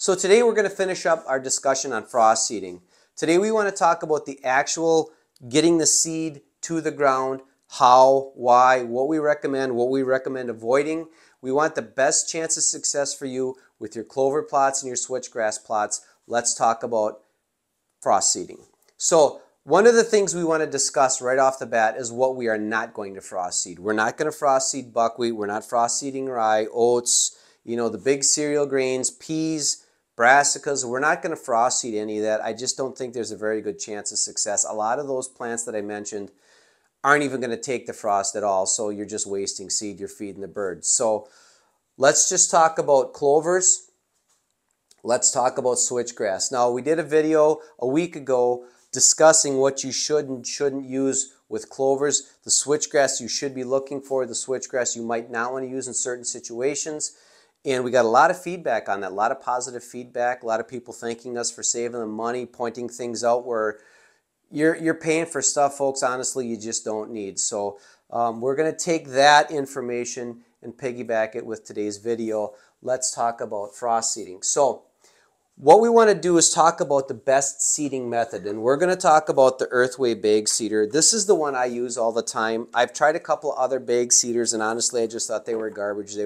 So today we're going to finish up our discussion on frost seeding. Today we want to talk about the actual getting the seed to the ground, how, why, what we recommend avoiding. We want the best chance of success for you with your clover plots and your switchgrass plots. Let's talk about frost seeding. So one of the things we want to discuss right off the bat is what we are not going to frost seed. We're not going to frost seed buckwheat. We're not frost seeding rye, oats, the big cereal grains, peas, brassicas. We're not going to frost seed any of that. I just don't think there's a very good chance of success. A lot of those plants that I mentioned aren't even going to take the frost at all, so you're just wasting seed. You're feeding the birds. So let's just talk about clovers. Let's talk about switchgrass. Now, we did a video a week ago discussing what you should and shouldn't use with clovers. The switchgrass you should be looking for, the switchgrass you might not want to use in certain situations. And we got a lot of feedback on that, a lot of positive feedback, a lot of people thanking us for saving them money, pointing things out where you're paying for stuff, folks, honestly, you just don't need. So we're going to take that information and piggyback it with today's video. Let's talk about frost seeding. So what we want to do is talk about the best seeding method, and we're going to talk about the Earthway bag seeder. This is the one I use all the time. I've tried a couple other bag seeders, and honestly, I just thought they were garbage.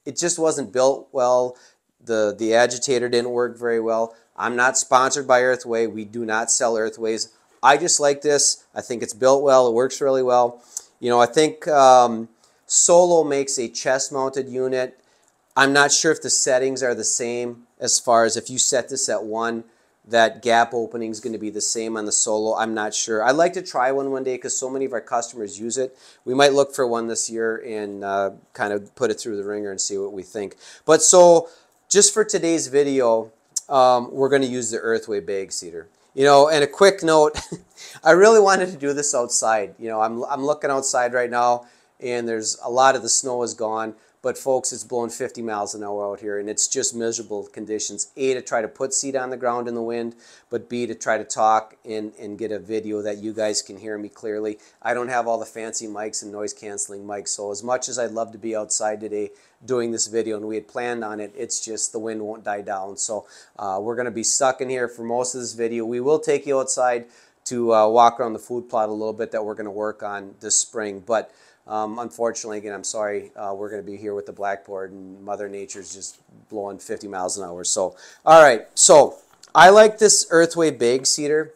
It just wasn't built well. The agitator didn't work very well. I'm not sponsored by Earthway. We do not sell Earthways. I just like this. I think it's built well. It works really well. I think Solo makes a chest-mounted unit. I'm not sure if the settings are the same as far as if you set this at 1, that gap opening is going to be the same on the Solo. I'm not sure. I'd like to try one day because so many of our customers use it. We might look for one this year and kind of put it through the ringer and see what we think. But so just for today's video, we're going to use the Earthway bag seeder. And a quick note, I really wanted to do this outside. I'm looking outside right now, and there's a lot of the snow is gone. But folks, it's blowing 50 miles an hour out here, and it's just miserable conditions. A, to try to put seed on the ground in the wind, but B, to try to talk and get a video that you guys can hear me clearly. I don't have all the fancy mics and noise-canceling mics, so as much as I'd love to be outside today doing this video, and we had planned on it, it's just the wind won't die down. So we're going to be stuck in here for most of this video. We will take you outside to walk around the food plot a little bit that we're going to work on this spring, but unfortunately, again, I'm sorry, we're going to be here with the blackboard and Mother Nature's just blowing 50 miles an hour. So, all right, so I like this Earthway bag seeder,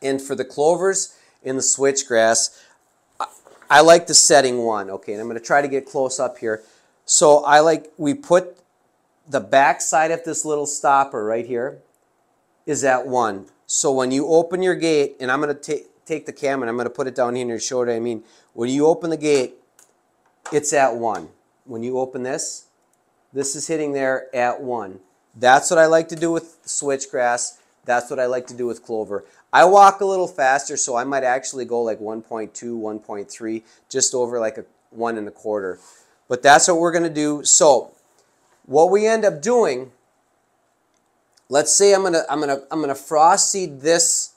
and for the clovers and the switchgrass, I like the setting 1. Okay, and I'm going to try to get close up here. So we put the back side of this little stopper right here is at 1. So when you open your gate, and I'm going to take the camera and I'm going to put it down here and show what I mean. When you open the gate, it's at 1. When you open this is hitting there at 1. That's what I like to do with switchgrass. That's what I like to do with clover. I walk a little faster, so I might actually go like 1.2, 1.3, just over like a 1 1/4. But that's what we're going to do. So what we end up doing, let's say I'm gonna frost seed this.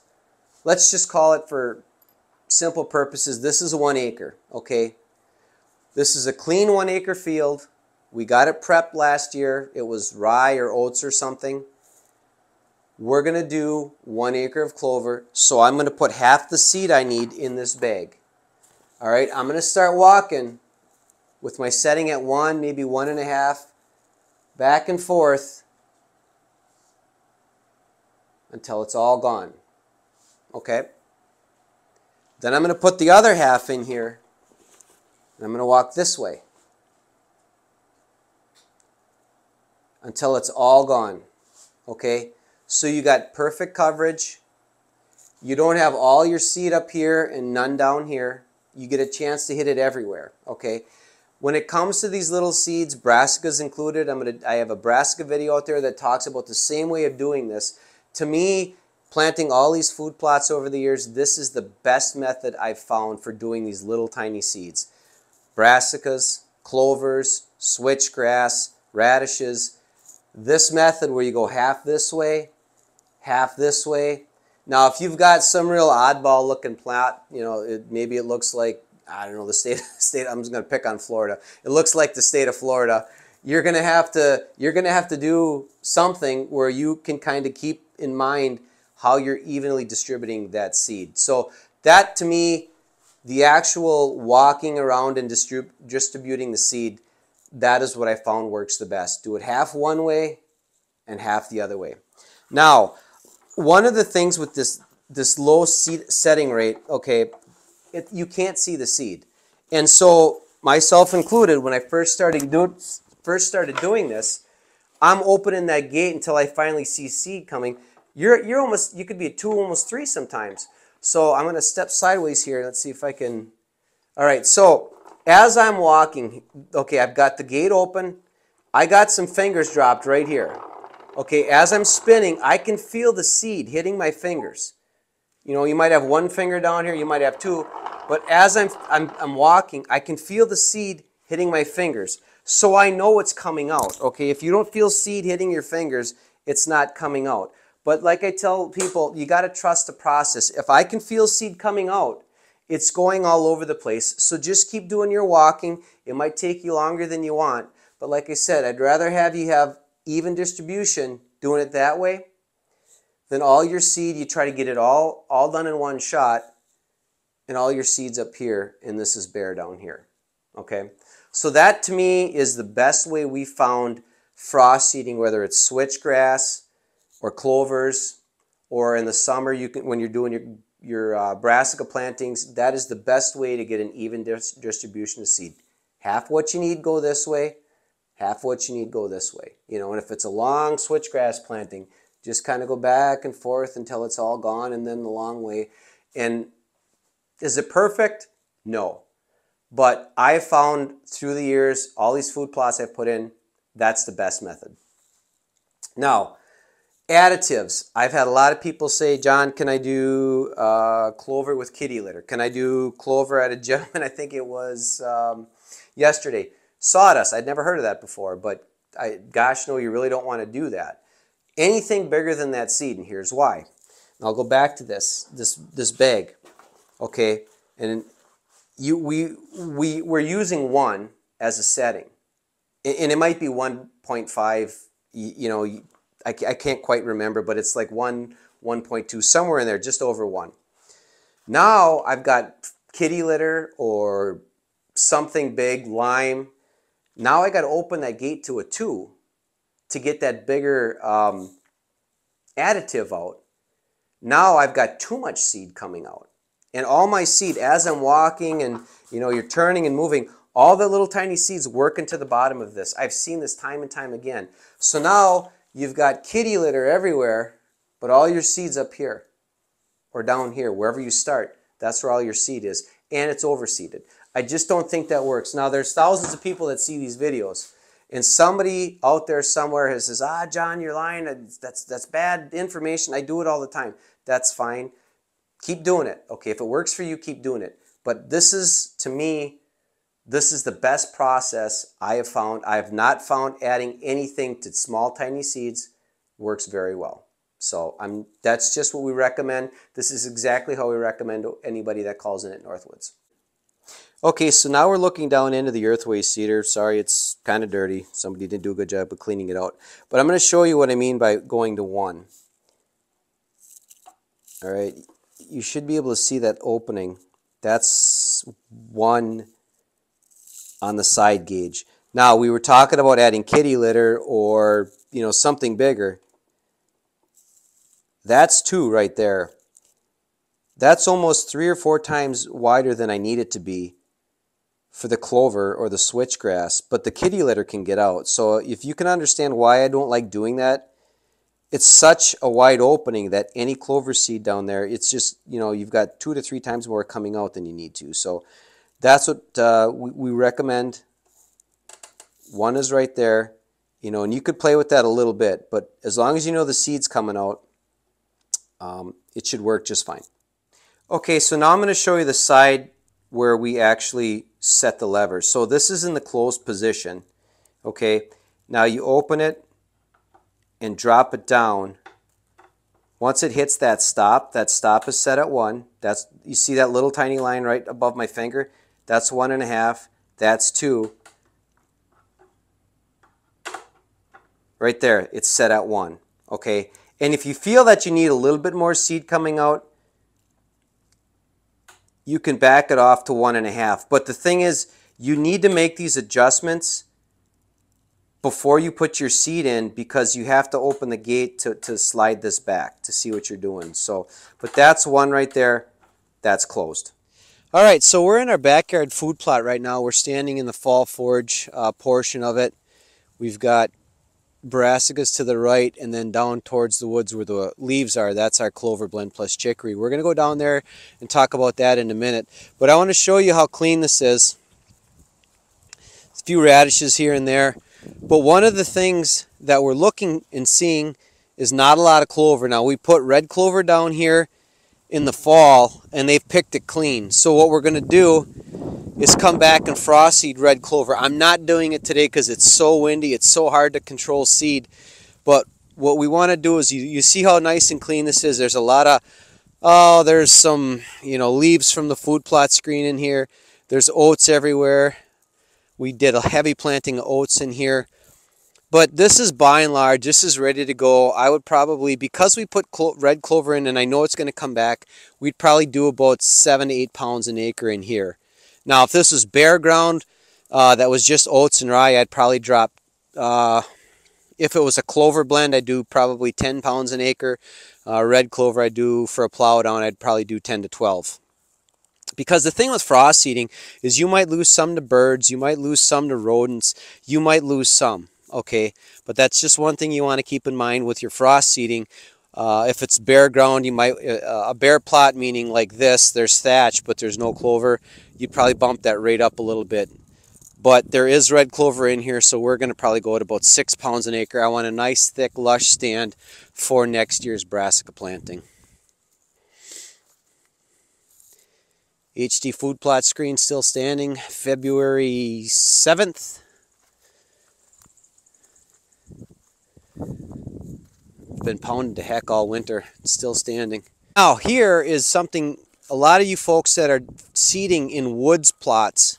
Let's just call it, for simple purposes, this is 1 acre, okay? This is a clean 1 acre field. We got it prepped last year. It was rye or oats or something. We're going to do 1 acre of clover, so I'm going to put half the seed I need in this bag. All right, I'm going to start walking with my setting at 1, maybe 1 1/2, back and forth until it's all gone. Okay, then I'm going to put the other half in here, and I'm going to walk this way until it's all gone. Okay, so you got perfect coverage. You don't have all your seed up here and none down here. You get a chance to hit it everywhere. Okay, when it comes to these little seeds, brassicas included, I have a brassica video out there that talks about the same way of doing this. To me, planting all these food plots over the years, this is the best method I've found for doing these little tiny seeds. Brassicas, clovers, switchgrass, radishes. This method where you go half this way, half this way. Now, if you've got some real oddball looking plot, maybe it looks like, I don't know, the state, I'm just going to pick on Florida. It looks like the state of Florida, you're gonna have to do something where you can kind of keep in mind how you're evenly distributing that seed. So that, to me, the actual walking around and distributing the seed, that is what I found works the best. Do it half one way and half the other way. Now, one of the things with this low seed setting rate, okay, you can't see the seed. And so, myself included, when I first started doing this, I'm opening that gate until I finally see seed coming. You could be at 2, almost 3 sometimes. So I'm going to step sideways here. Let's see if I can. All right, so as I'm walking, okay, I've got the gate open. I got some fingers dropped right here. Okay, as I'm spinning, I can feel the seed hitting my fingers. You know, you might have one finger down here, you might have 2, but as I'm walking, I can feel the seed hitting my fingers. So I know it's coming out. Okay, if you don't feel seed hitting your fingers, it's not coming out. But like I tell people, you got to trust the process. If I can feel seed coming out, it's going all over the place. So just keep doing your walking. It might take you longer than you want. But like I said, I'd rather have you have even distribution doing it that way than all your seed. You try to get it all done in one shot, and all your seeds up here, and this is bare down here. Okay? So that, to me, is the best way we found frost seeding, whether it's switchgrass or clovers, or in the summer when you're doing your brassica plantings. That is the best way to get an even distribution of seed. Half what you need go this way, half what you need go this way. You know, and if it's a long switchgrass planting, just kind of go back and forth until it's all gone, and then the long way. And is it perfect? No. But I have found through the years, all these food plots I've put in, that's the best method. Now, additives. I've had a lot of people say, John, can I do clover with kitty litter? Can I do clover at a gentleman? I think it was yesterday. Sawdust. I'd never heard of that before, but gosh, no, you really don't want to do that. Anything bigger than that seed, and here's why. And I'll go back to this bag, okay? And we're using 1 as a setting, and it might be 1.5. You know, I can't quite remember, but it's like 1.2, somewhere in there, just over 1. Now I've got kitty litter or something big, lime. Now I got to open that gate to a 2 to get that bigger additive out. Now I've got too much seed coming out. And all my seed, as I'm walking and, you know, you're turning and moving, all the little tiny seeds work into the bottom of this. I've seen this time and time again. So now you've got kitty litter everywhere, but all your seed's up here or down here, wherever you start. That's where all your seed is, and it's overseeded. I just don't think that works. Now, there's thousands of people that see these videos, and somebody out there somewhere says, John, you're lying. That's bad information. I do it all the time. That's fine. Keep doing it. Okay, if it works for you, keep doing it. But this is, to me, this is the best process I have found. I have not found adding anything to small, tiny seeds works very well. So that's just what we recommend. This is exactly how we recommend to anybody that calls in at Northwoods. Okay, so now we're looking down into the earthway seeder. Sorry, it's kind of dirty. Somebody didn't do a good job of cleaning it out. But I'm going to show you what I mean by going to 1. All right, you should be able to see that opening. That's 1 on the side gauge. Now, we were talking about adding kitty litter or, you know, something bigger. That's 2 right there. That's almost 3 or 4 times wider than I need it to be for the clover or the switchgrass, but the kitty litter can get out. So if you can understand why I don't like doing that, it's such a wide opening that any clover seed down there, it's just, you know, you've got 2 to 3 times more coming out than you need to. So that's what we recommend. 1 is right there, you know, and you could play with that a little bit, but as long as you know the seed's coming out, it should work just fine. Okay, so now I'm going to show you the side where we actually set the levers. So this is in the closed position. Okay, now you open it and drop it down. Once it hits that stop is set at 1. That's, you see that little tiny line right above my finger? That's 1.5. That's 2. Right there, it's set at 1. Okay, and if you feel that you need a little bit more seed coming out, you can back it off to 1.5. But the thing is, you need to make these adjustments before you put your seed in, because you have to open the gate to slide this back to see what you're doing. So, but that's one right there. That's closed. All right, so we're in our backyard food plot right now. We're standing in the fall forage portion of it. We've got brassicas to the right, and then down towards the woods where the leaves are, that's our clover blend plus chicory. We're going to go down there and talk about that in a minute. But I want to show you how clean this is. A few radishes here and there. But one of the things that we're looking and seeing is not a lot of clover. Now, we put red clover down here in the fall, and they've picked it clean. So what we're going to do is come back and frost seed red clover. I'm not doing it today because it's so windy. It's so hard to control seed. But what we want to do is, you see how nice and clean this is. There's a lot of, oh, there's some, leaves from the food plot screen in here. There's oats everywhere. We did a heavy planting of oats in here. But this is, by and large, this is ready to go. I would probably, because we put red clover in, and I know it's going to come back, we'd probably do about 7 to 8 pounds an acre in here. Now, if this was bare ground that was just oats and rye, I'd probably drop, if it was a clover blend, I'd do probably 10 pounds an acre. Red clover I'd do for a plow down, I'd probably do 10 to 12. Because the thing with frost seeding is you might lose some to birds, you might lose some to rodents, you might lose some, okay? But that's just one thing you want to keep in mind with your frost seeding. If it's bare ground, you might, a bare plot meaning like this, there's thatch but there's no clover, you'd probably bump that rate up a little bit. But there is red clover in here, so we're going to probably go at about 6 pounds an acre. I want a nice thick lush stand for next year's brassica planting. HD food plot screen still standing, February 7th. Been pounded to heck all winter. It's still standing. Now here is something a lot of you folks that are seeding in woods plots,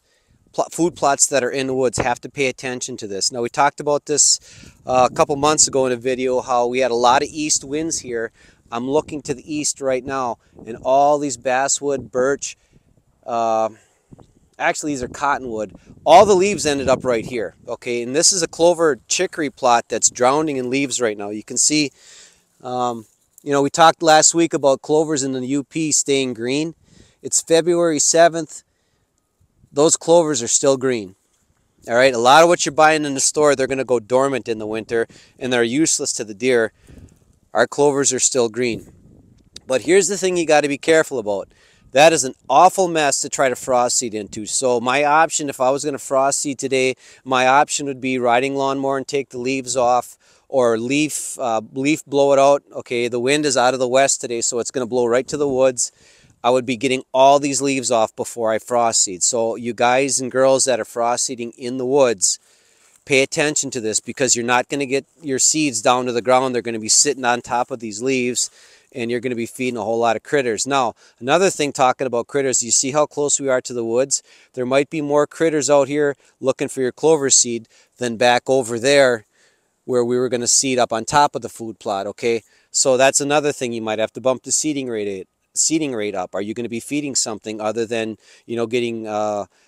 food plots that are in the woods, have to pay attention to this. Now we talked about this a couple months ago in a video, how we had a lot of east winds here. I'm looking to the east right now, and all these basswood, birch, actually these are cottonwood, all the leaves ended up right here. Okay, and this is a clover chicory plot that's drowning in leaves right now. You can see, we talked last week about clovers in the UP staying green. It's February 7th. Those clovers are still green. All right, a lot of what you're buying in the store, they're going to go dormant in the winter and they're useless to the deer. Our clovers are still green. But here's the thing you got to be careful about. That is an awful mess to try to frost seed into. So my option, if I was going to frost seed today, my option would be riding lawnmower and take the leaves off, or leaf blow it out. Okay, the wind is out of the west today, so it's going to blow right to the woods. I would be getting all these leaves off before I frost seed. So you guys and girls that are frost seeding in the woods, pay attention to this, because you're not going to get your seeds down to the ground. They're going to be sitting on top of these leaves, and you're going to be feeding a whole lot of critters. Now, another thing talking about critters, you see how close we are to the woods? There might be more critters out here looking for your clover seed than back over there where we were going to seed up on top of the food plot, okay? So that's another thing you might have to bump the seeding rate up. Are you going to be feeding something other than, getting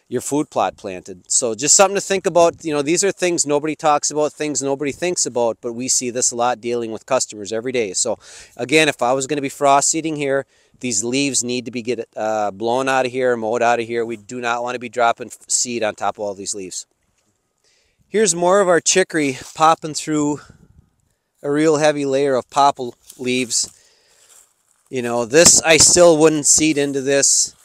your food plot planted? So just something to think about. These are things nobody talks about, things nobody thinks about, but we see this a lot dealing with customers every day. So again, if I was going to be frost seeding here, these leaves need to be blown out of here, mowed out of here. We do not want to be dropping seed on top of all these leaves. Here's more of our chicory popping through a real heavy layer of popple leaves. This, I still wouldn't seed into this.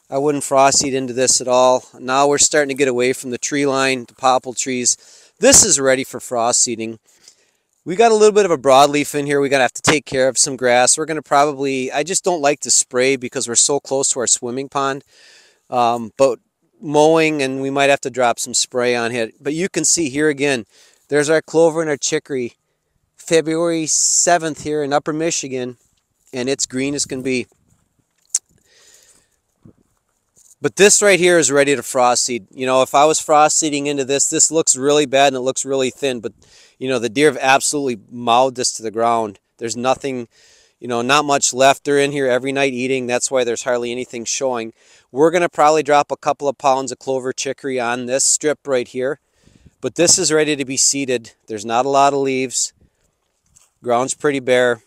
I wouldn't frost seed into this at all. Now we're starting to get away from the tree line, the popple trees. This is ready for frost seeding. We got a little bit of a broadleaf in here. We're going to have to take care of some grass. We're going to probably, I just don't like to spray because we're so close to our swimming pond. But mowing, and we might have to drop some spray on it. But you can see here again, there's our clover and our chicory. February 7th here in Upper Michigan, and it's green as can be. But this right here is ready to frost seed. If I was frost seeding into this, this looks really bad and it looks really thin. But, You know, the deer have absolutely mowed this to the ground. There's nothing, you know, not much left. They're in here every night eating. That's why there's hardly anything showing. We're going to probably drop a couple of pounds of clover chicory on this strip right here. But this is ready to be seeded. There's not a lot of leaves. Ground's pretty bare.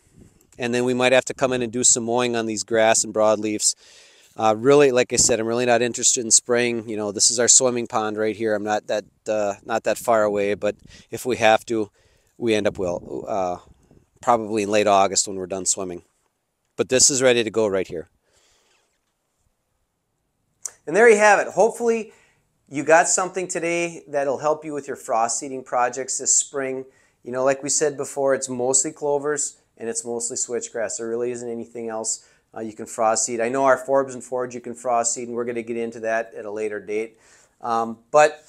And then we might have to come in and do some mowing on these grass and broadleaves. Really, like I said, I'm really not interested in spraying. You know, this is our swimming pond right here. I'm not that far away, but if we have to, we end up probably in late August when we're done swimming. But this is ready to go right here. And there you have it. Hopefully you got something today that'll help you with your frost seeding projects this spring. You know, like we said before, it's mostly clovers and it's mostly switchgrass. There really isn't anything else you can frost seed. I know our forbs and forage you can frost seed, and we're going to get into that at a later date. But,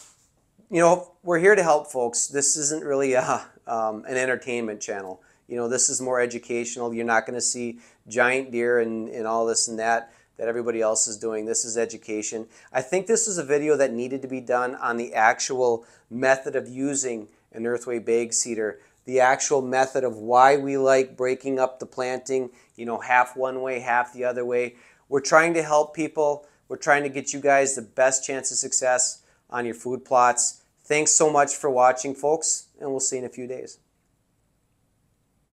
you know, we're here to help folks. This isn't really an entertainment channel. You know, this is more educational. You're not going to see giant deer and all this and that everybody else is doing. This is education. I think this is a video that needed to be done on the actual method of using an earthway bag seeder, the actual method of why we like breaking up the planting, you know, half one way, half the other way. We're trying to help people. We're trying to get you guys the best chance of success on your food plots. Thanks so much for watching, folks, and we'll see you in a few days.